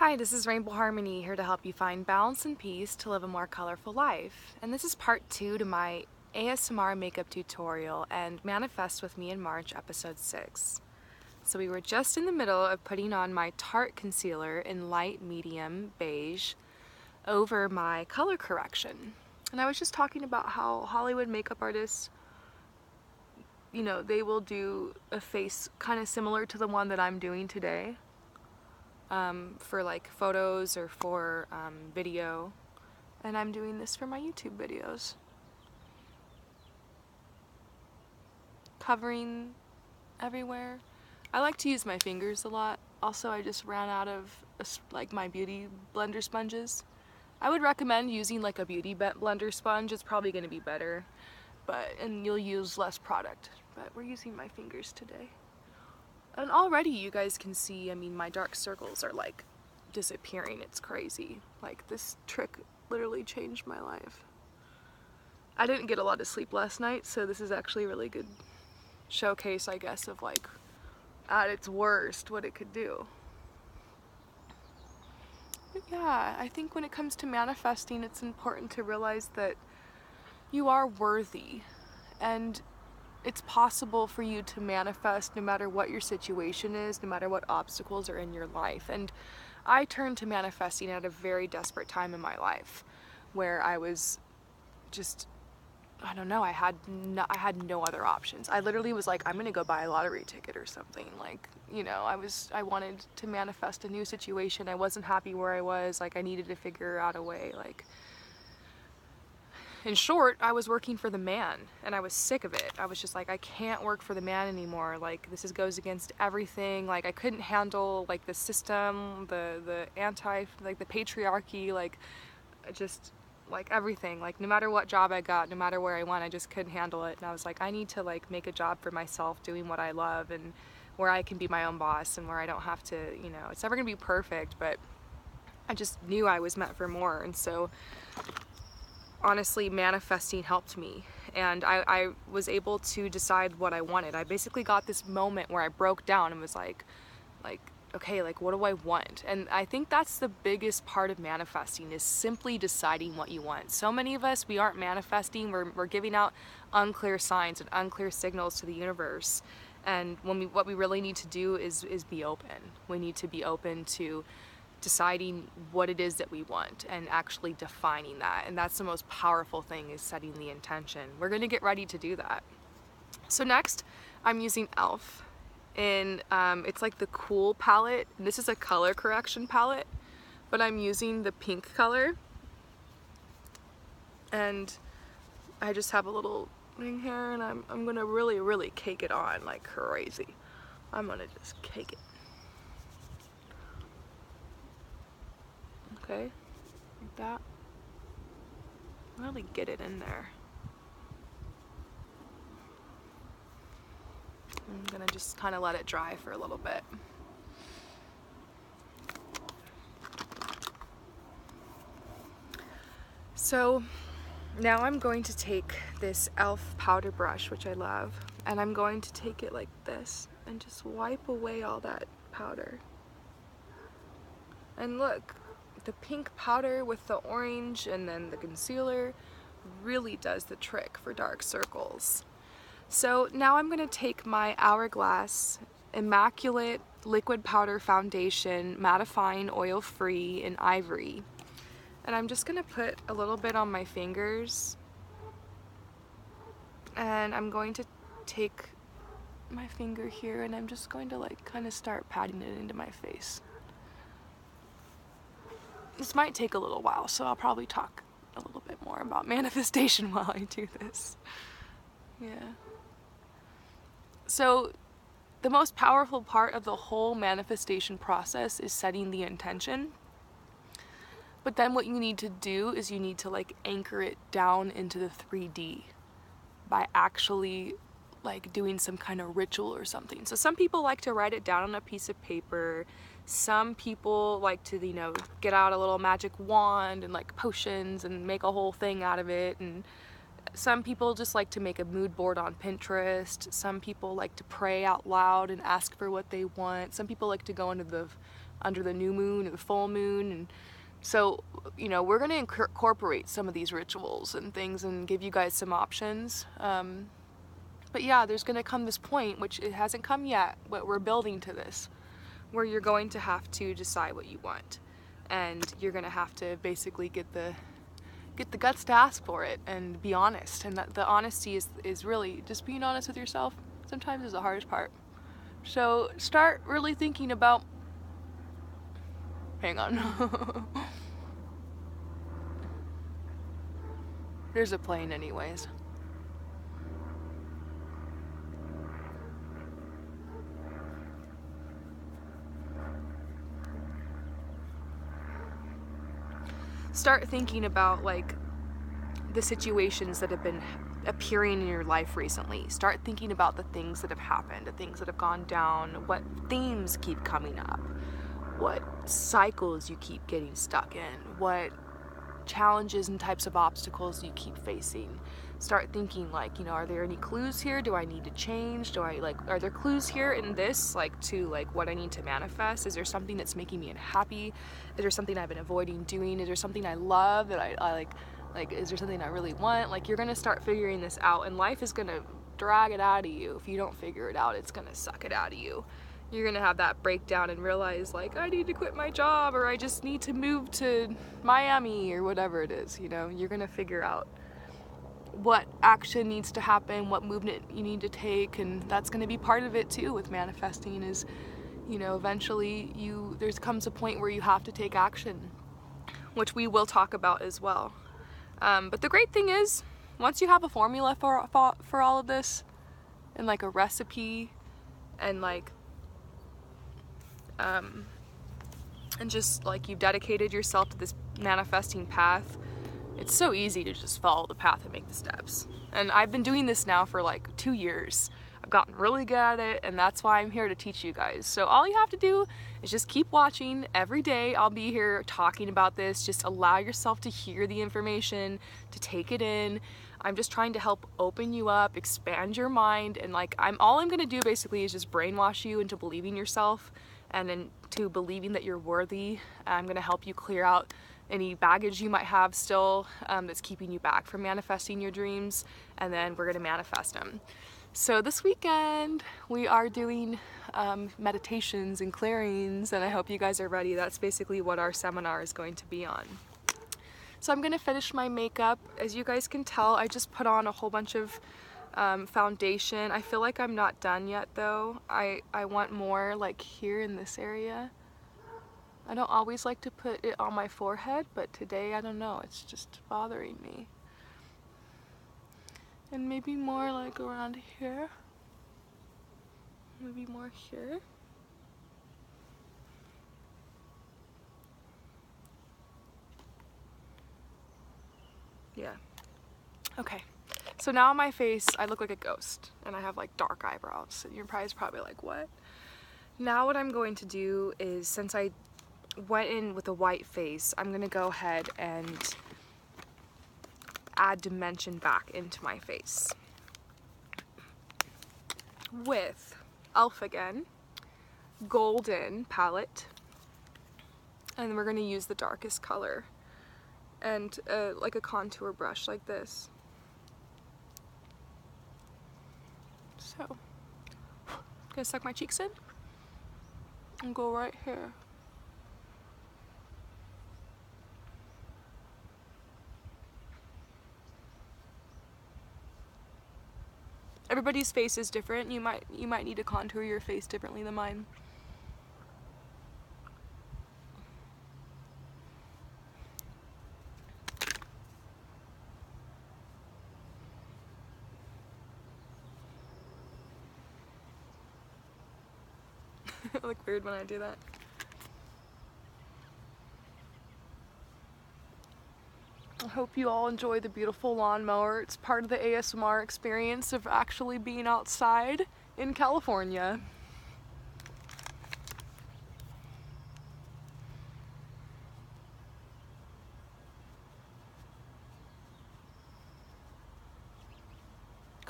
Hi, this is Rainbow Harmony, here to help you find balance and peace to live a more colorful life. And this is part 2 to my ASMR makeup tutorial and Manifest with Me in March episode 6. So we were just in the middle of putting on my Tarte concealer in light medium beige over my color correction. And I was just talking about how Hollywood makeup artists, they will do a face kind of similar to the one that I'm doing today. For like photos or for video, and I'm doing this for my YouTube videos. Covering everywhere. I like to use my fingers a lot. Also, I just ran out of like my beauty blender sponges. I would recommend using like a beauty blender sponge. It's probably going to be better, and you'll use less product. But we're using my fingers today. And already you guys can see, I mean, my dark circles are like disappearing. It's crazy. Like, this trick literally changed my life. I didn't get a lot of sleep last night, so this is actually a really good showcase, I guess, of like, at its worst, what it could do. But yeah, I think when it comes to manifesting, it's important to realize that you are worthy, and it's possible for you to manifest no matter what your situation is, no matter what obstacles are in your life. And I turned to manifesting at a very desperate time in my life where I was just, I don't know, I had no other options. I literally was like, I'm gonna go buy a lottery ticket or something. Like, I wanted to manifest a new situation. I wasn't happy where I was. Like, I needed to figure out a way. Like, in short, I was working for the man, and I was sick of it. I was just like, I can't work for the man anymore. Like, this goes against everything. Like, I couldn't handle like the system, the patriarchy, like, just like everything. Like, no matter what job I got, no matter where I went, I just couldn't handle it. And I was like, I need to like make a job for myself, doing what I love, and where I can be my own boss, and where I don't have to, it's never gonna be perfect, but I just knew I was meant for more. And so honestly, manifesting helped me, and I was able to decide what I wanted. I basically got this moment where I broke down and was like, okay, like, what do I want? And I think that's the biggest part of manifesting, is simply deciding what you want. So many of us, we aren't manifesting, we're giving out unclear signs and unclear signals to the universe. And what we really need to do is be open. We need to be open to deciding what it is that we want and actually defining that. And that's the most powerful thing, is setting the intention. We're going to get ready to do that. So next, I'm using e.l.f. in it's like the Cool palette. This is a color correction palette, but I'm using the pink color, and I just have a little thing here, and I'm gonna really cake it on like crazy. I'm gonna just cake it. Okay, like that. Really get it in there. I'm gonna just kind of let it dry for a little bit. So now I'm going to take this e.l.f. powder brush, which I love, and I'm going to take it like this and just wipe away all that powder. And look, the pink powder with the orange and then the concealer really does the trick for dark circles. So now I'm going to take my Hourglass Immaculate Liquid Powder Foundation, mattifying, oil-free in Ivory. And I'm just going to put a little bit on my fingers. And I'm going to take my finger here, and I'm just going to like kind of start patting it into my face. This might take a little while, so I'll probably talk a little bit more about manifestation while I do this. Yeah. So the most powerful part of the whole manifestation process is setting the intention. But then what you need to do is you need to like anchor it down into the 3D by actually like doing some kind of ritual or something. So some people like to write it down on a piece of paper. Some people like to, get out a little magic wand and like potions and make a whole thing out of it. And Some people just like to make a mood board on Pinterest. Some people like to pray out loud and ask for what they want. Some people like to go under the new moon or the full moon. And so, you know, we're going to incorporate some of these rituals and things and give you guys some options. But yeah, there's going to come this point, which it hasn't come yet, but we're building to this, where you're going to have to decide what you want. And you're going to have to basically get the guts to ask for it and be honest. And that the honesty is really just being honest with yourself sometimes is the hardest part. So start really thinking about, hang on. There's a plane anyways. Start thinking about like the situations that have been appearing in your life recently. Start thinking about the things that have happened, the things that have gone down, what themes keep coming up, what cycles you keep getting stuck in, what challenges and types of obstacles you keep facing. Start thinking like, you know, are there any clues here? Do I need to change? Are there clues here in this, like, to like what I need to manifest? Is there something that's making me unhappy? Is there something I've been avoiding doing? Is there something I love that I like, is there something I really want? Like, you're gonna start figuring this out, and life is gonna drag it out of you. If you don't figure it out, it's gonna suck it out of you. You're gonna have that breakdown and realize like, I need to quit my job, or I just need to move to Miami, or whatever it is, you know. You're gonna figure out what action needs to happen, what movement you need to take, and that's gonna be part of it too with manifesting is, you know, eventually there comes a point where you have to take action, which we will talk about as well. But the great thing is, once you have a formula for all of this, and like a recipe, and like and just like you've dedicated yourself to this manifesting path, it's so easy to just follow the path and make the steps. And I've been doing this now for like 2 years. I've gotten really good at it, and that's why I'm here to teach you guys. So all you have to do is just keep watching. Every day I'll be here talking about this. Just allow yourself to hear the information, to take it in. I'm just trying to help open you up, expand your mind, and like all I'm gonna do basically is just brainwash you into believing yourself and into believing that you're worthy. I'm gonna help you clear out any baggage you might have still that's keeping you back from manifesting your dreams, and then we're gonna manifest them. So this weekend we are doing meditations and clearings, and I hope you guys are ready. That's basically what our seminar is going to be on. So I'm gonna finish my makeup. As you guys can tell, I just put on a whole bunch of foundation. I feel like I'm not done yet though. I want more like here in this area. I don't always like to put it on my forehead, but today, I don't know, it's just bothering me. And maybe more like around here. Maybe more here. Yeah. Okay. So now on my face, I look like a ghost, and I have like dark eyebrows. And you're probably like, what? Now what I'm going to do is, since I went in with a white face, I'm gonna go ahead and add dimension back into my face with e.l.f. again, golden palette, and we're gonna use the darkest color and like a contour brush like this. So, gonna suck my cheeks in and go right here. Everybody's face is different. You might need to contour your face differently than mine. I look weird when I do that. I hope you all enjoy the beautiful lawnmower. It's part of the ASMR experience of actually being outside in California.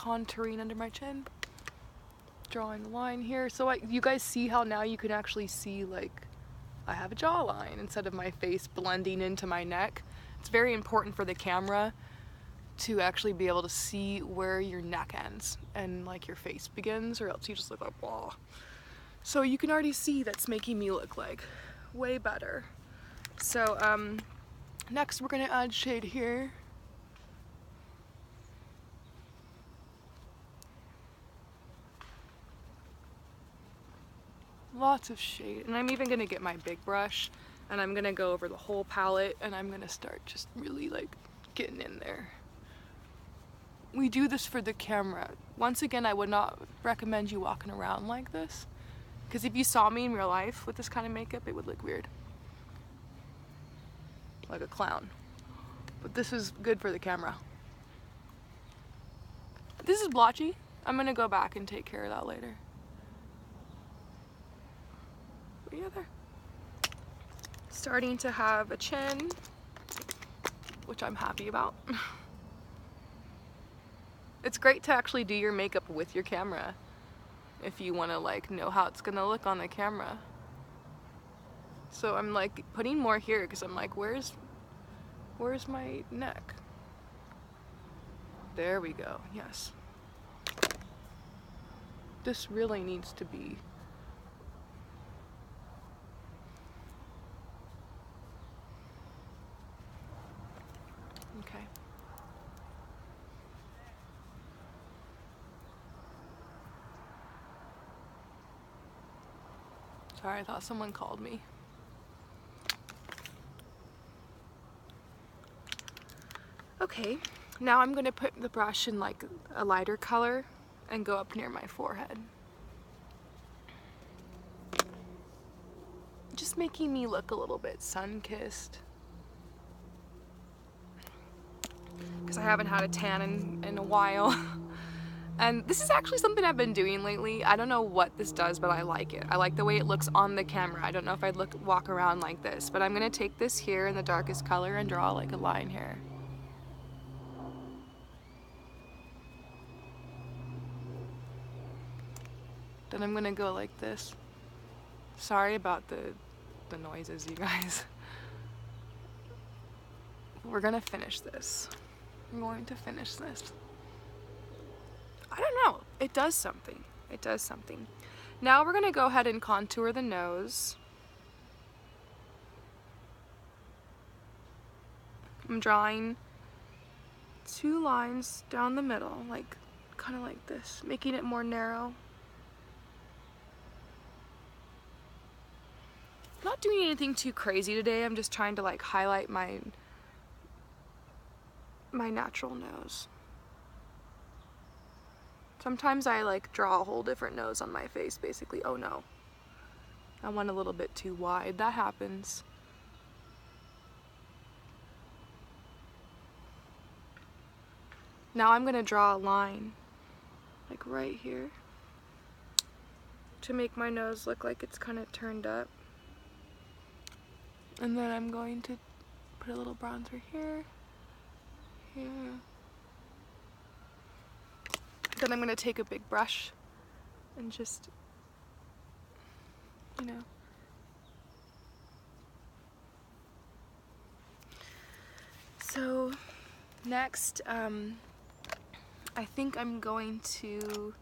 contouring under my chin. Drawing a line here. So you guys see how now you can actually see like I have a jawline instead of my face blending into my neck. It's very important for the camera to actually be able to see where your neck ends and like your face begins, or else you just look like blah. So you can already see that's making me look like way better. So next we're gonna add shade here. Lots of shade, and I'm even gonna get my big brush and I'm gonna go over the whole palette and I'm gonna start just really like getting in there. We do this for the camera. Once again, I would not recommend you walking around like this, because if you saw me in real life with this kind of makeup, it would look weird. Like a clown. But this is good for the camera. This is blotchy. I'm gonna go back and take care of that later. But yeah, there. Starting to have a chin, which I'm happy about. It's great to actually do your makeup with your camera if you want to like know how it's gonna look on the camera. So I'm like putting more here because I'm like, where's my neck? There we go. Yes. This really needs to be okay. Sorry, I thought someone called me. Okay, now I'm gonna put the brush in like a lighter color and go up near my forehead. Just making me look a little bit sun-kissed. Because I haven't had a tan in a while. And this is actually something I've been doing lately. I don't know what this does, but I like it. I like the way it looks on the camera. I don't know if I'd walk around like this, but I'm gonna take this here in the darkest color and draw like a line here. Then I'm gonna go like this. Sorry about the noises, you guys. We're gonna finish this. I'm going to finish this. I don't know. It does something. It does something. Now we're gonna go ahead and contour the nose. I'm drawing 2 lines down the middle, like kind of like this, making it more narrow. Not doing anything too crazy today. I'm just trying to like highlight my natural nose. Sometimes I like draw a whole different nose on my face, basically. Oh no, I went a little bit too wide. That happens. Now I'm gonna draw a line, like right here, to make my nose look like it's kind of turned up. And then I'm going to put a little bronzer here, here. Then I'm gonna take a big brush and just, you know. So next, I think I'm going to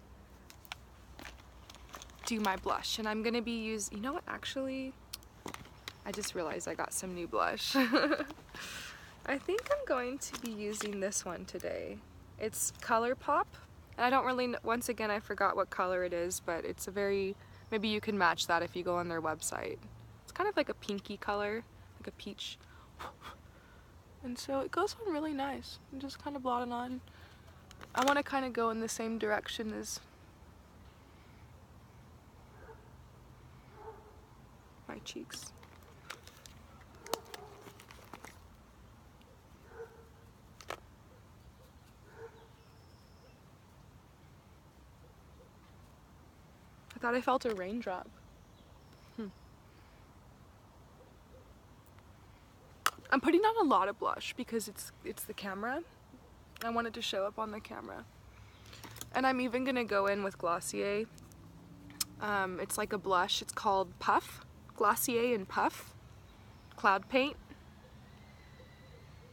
do my blush, and I'm gonna be using, you know what, actually, I just realized I got some new blush. I think I'm going to be using this one today. It's ColourPop. And I don't really know, once again, I forgot what color it is, but it's a very, maybe you can match that if you go on their website. It's kind of like a pinky color, like a peach. And so it goes on really nice. I'm just kind of blot it on. I want to kind of go in the same direction as my cheeks. I thought I felt a raindrop. I'm putting on a lot of blush because it's the camera. I want it to show up on the camera. And I'm even gonna go in with Glossier. It's like a blush. It's called Puff. Glossier and Puff. Cloud Paint.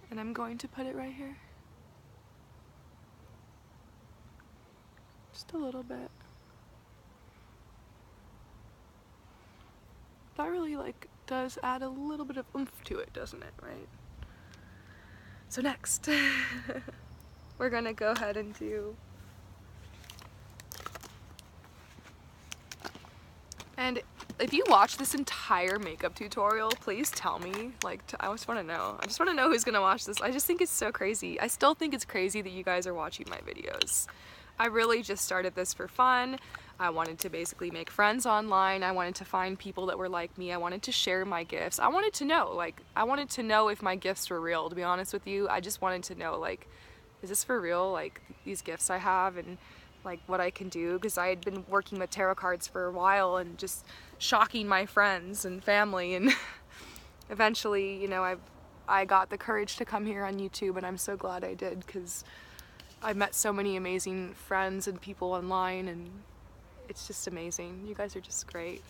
And I'm going to put it right here. Just a little bit. That really like does add a little bit of oomph to it, doesn't it, right? So next, we're gonna go ahead and do, and if you watch this entire makeup tutorial, please tell me, like, I just want to know. I just want to know who's gonna watch this. I just think it's so crazy. I still think it's crazy that you guys are watching my videos. I really just started this for fun. I wanted to basically make friends online. I wanted to find people that were like me. I wanted to share my gifts. I wanted to know, like, I wanted to know if my gifts were real, to be honest with you. I just wanted to know, like, is this for real? Like, these gifts I have and, like, what I can do. Because I had been working with tarot cards for a while and just shocking my friends and family. And eventually, you know, I got the courage to come here on YouTube, and I'm so glad I did, because I met so many amazing friends and people online, and it's just amazing. You guys are just great.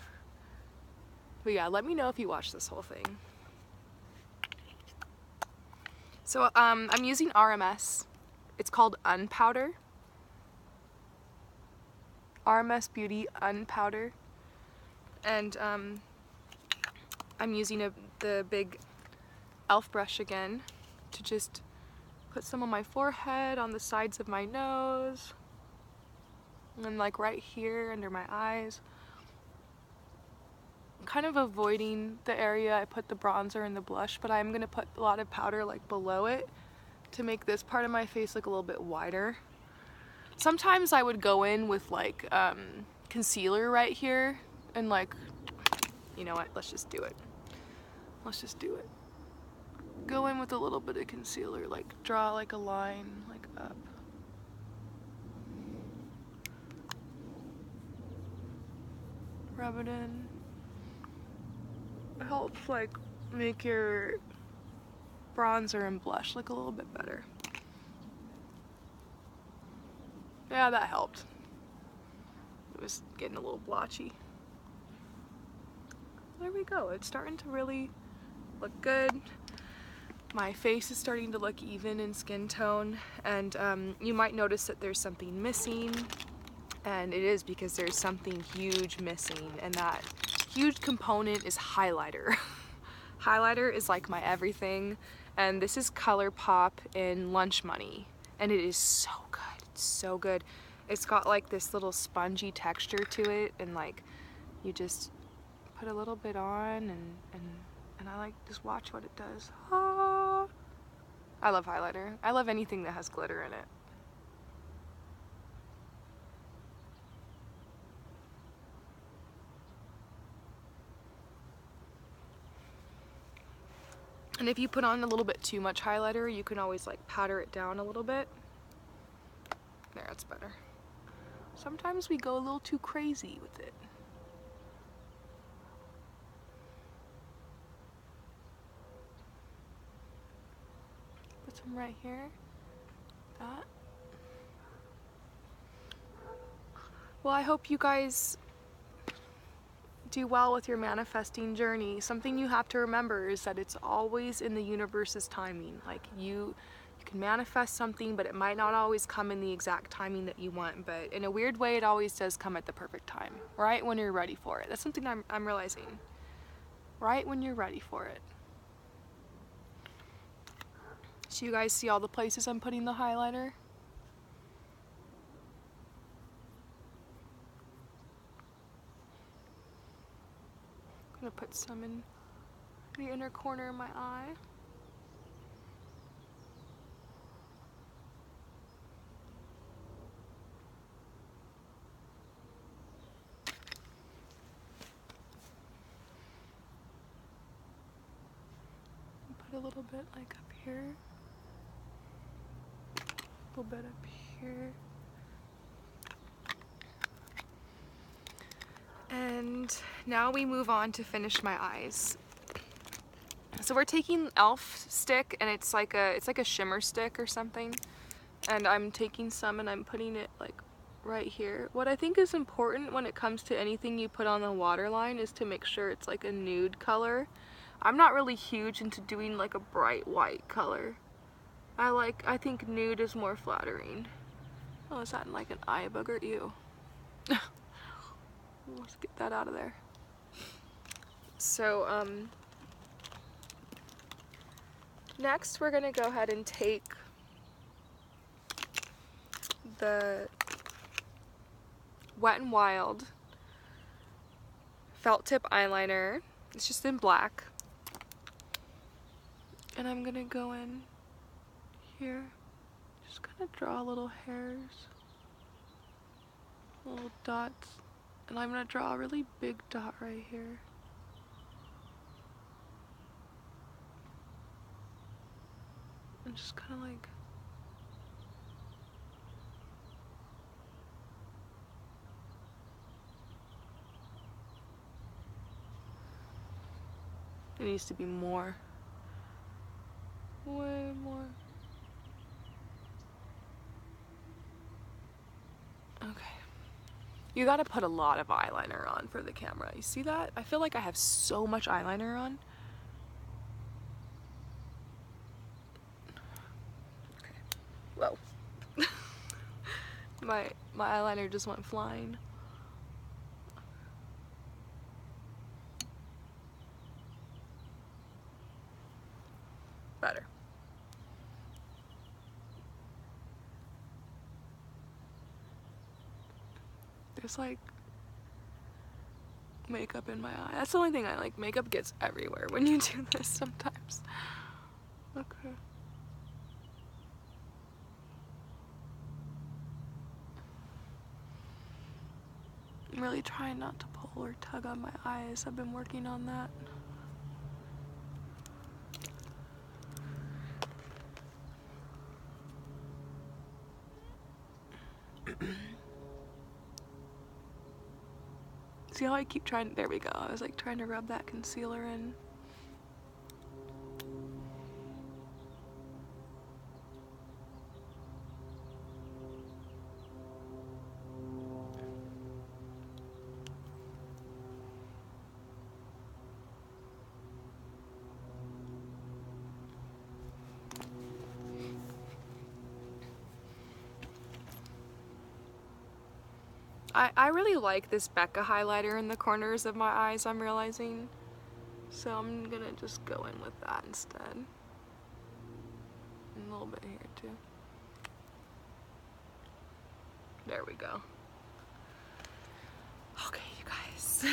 But yeah, let me know if you watch this whole thing. So I'm using RMS. It's called Unpowder. RMS Beauty Unpowder. And I'm using the big e.l.f. brush again to just put some on my forehead, on the sides of my nose, and like right here under my eyes. I'm kind of avoiding the area I put the bronzer and the blush, but I'm gonna put a lot of powder like below it to make this part of my face look a little bit wider. Sometimes I would go in with like concealer right here and like, you know what, let's just do it. Let's just do it. Go in with a little bit of concealer, like draw like a line like up. Rub it in. It helps like make your bronzer and blush look a little bit better. Yeah, that helped. It was getting a little blotchy. There we go. It's starting to really look good. My face is starting to look even in skin tone, and you might notice that there's something missing, and it is because there's something huge missing, and that huge component is highlighter. Highlighter is like my everything, and this is ColourPop in Lunch Money, and it is so good. It's so good. It's got like this little spongy texture to it, and like you just put a little bit on, and I like just watch what it does. Ah. I love highlighter. I love anything that has glitter in it. And if you put on a little bit too much highlighter, you can always like powder it down a little bit. There, that's better. Sometimes we go a little too crazy with it. Put some right here. That. Well, I hope you guys do well with your manifesting journey. Something you have to remember is that it's always in the universe's timing. Like you can manifest something, but it might not always come in the exact timing that you want, but in a weird way it always does come at the perfect time, right when you're ready for it. That's something I'm realizing. Right when you're ready for it. So you guys see all the places I'm putting the highlighter? I'm gonna put some in the inner corner of my eye. Put a little bit like up here. A little bit up here. And now we move on to finish my eyes. So we're taking e.l.f. stick, and it's like a shimmer stick or something. And I'm taking some and I'm putting it like right here. What I think is important when it comes to anything you put on the waterline is to make sure it's like a nude color. I'm not really huge into doing like a bright white color. I think nude is more flattering. Oh, is that like an eye booger? Ew. Let's get that out of there. So, next we're gonna go ahead and take the Wet n Wild felt tip eyeliner. It's just in black. And I'm gonna go in here, just kind of draw little hairs, little dots, and I'm gonna draw a really big dot right here. And just kind of like it needs to be more. Way more. Okay. You gotta put a lot of eyeliner on for the camera. You see that? I feel like I have so much eyeliner on. Okay. Whoa. my eyeliner just went flying. Better. There's like makeup in my eye. That's the only thing I like. Makeup gets everywhere when you do this sometimes. Okay. I'm really trying not to pull or tug on my eyes. I've been working on that. See how I keep trying, there we go. I was like trying to rub that concealer in. I really like this Becca highlighter in the corners of my eyes, I'm realizing. So I'm gonna just go in with that instead. And a little bit here too. There we go. Okay, you guys.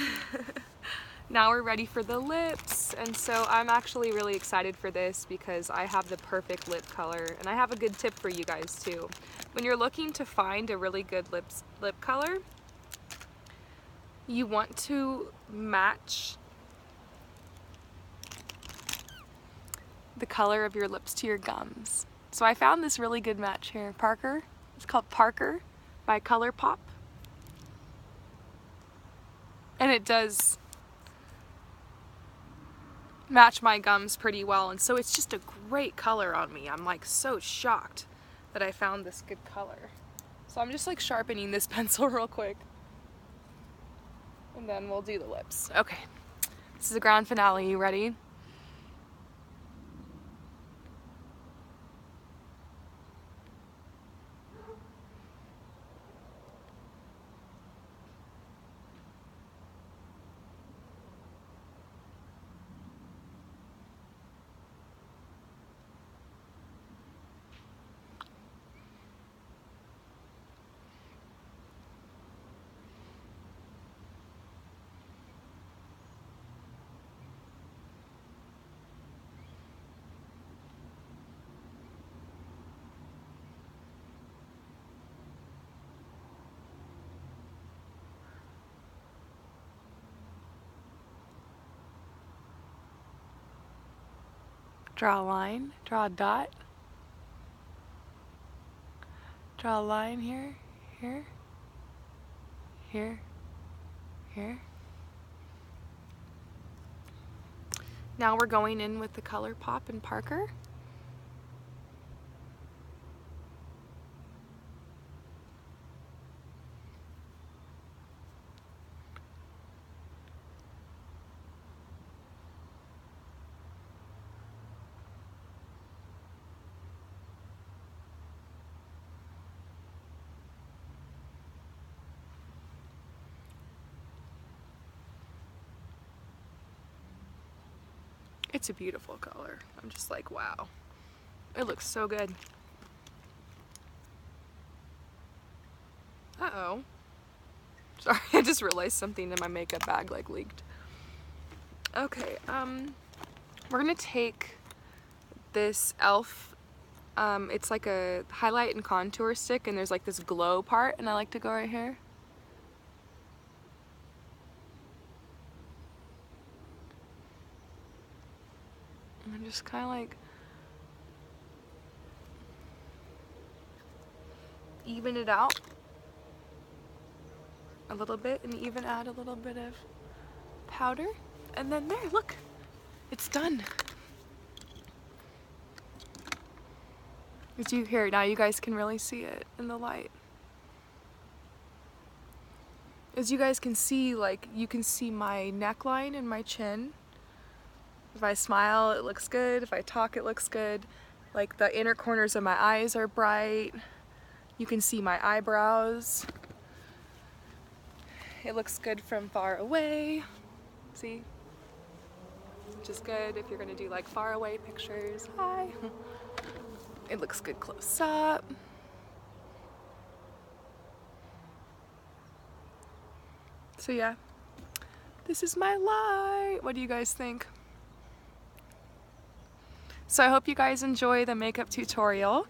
Now we're ready for the lips, and so I'm actually really excited for this because I have the perfect lip color, and I have a good tip for you guys too. When you're looking to find a really good lip color, you want to match the color of your lips to your gums. So I found this really good match here, Parker. It's called Parker by ColourPop. And it does match my gums pretty well, and so it's just a great color on me. I'm like so shocked that I found this good color. So I'm just like sharpening this pencil real quick. And then we'll do the lips. Okay, this is the grand finale. You ready? Draw a line, draw a dot, draw a line here, here, here, here. Now we're going in with the ColourPop and Parker. It's a beautiful color. I'm just like, wow. It looks so good. Uh-oh. Sorry, I just realized something in my makeup bag like leaked. Okay, we're gonna take this e.l.f. It's like a highlight and contour stick, and there's like this glow part, and I like to go right here. And just kind of like even it out a little bit, and even add a little bit of powder, and then there, look, it's done. As you hear, now you guys can really see it in the light. As you guys can see, like, you can see my neckline and my chin. If I smile, it looks good. If I talk, it looks good. Like, the inner corners of my eyes are bright. You can see my eyebrows. It looks good from far away. See? Which is good if you're gonna do like far away pictures. Hi. It looks good close up. So yeah, this is my light. What do you guys think? So I hope you guys enjoy the makeup tutorial,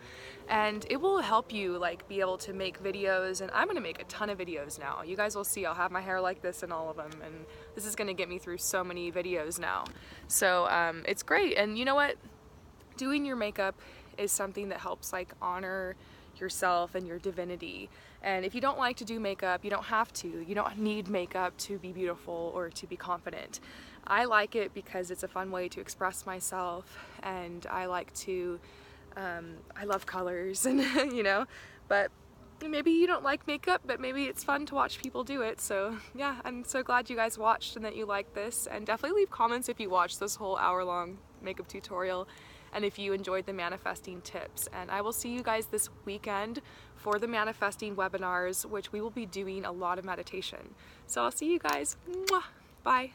and it will help you like be able to make videos, and I'm gonna make a ton of videos now. You guys will see I'll have my hair like this in all of them, and this is gonna get me through so many videos now. So it's great, and you know what? Doing your makeup is something that helps like honor yourself and your divinity. And if you don't like to do makeup, you don't have to. You don't need makeup to be beautiful or to be confident. I like it because it's a fun way to express myself, and I like to, I love colors, and you know, but maybe you don't like makeup, but maybe it's fun to watch people do it. So yeah, I'm so glad you guys watched and that you liked this, and definitely leave comments if you watched this whole hour-long makeup tutorial and if you enjoyed the manifesting tips. And I will see you guys this weekend for the manifesting webinars, which we will be doing a lot of meditation. So I'll see you guys. Mwah. Bye.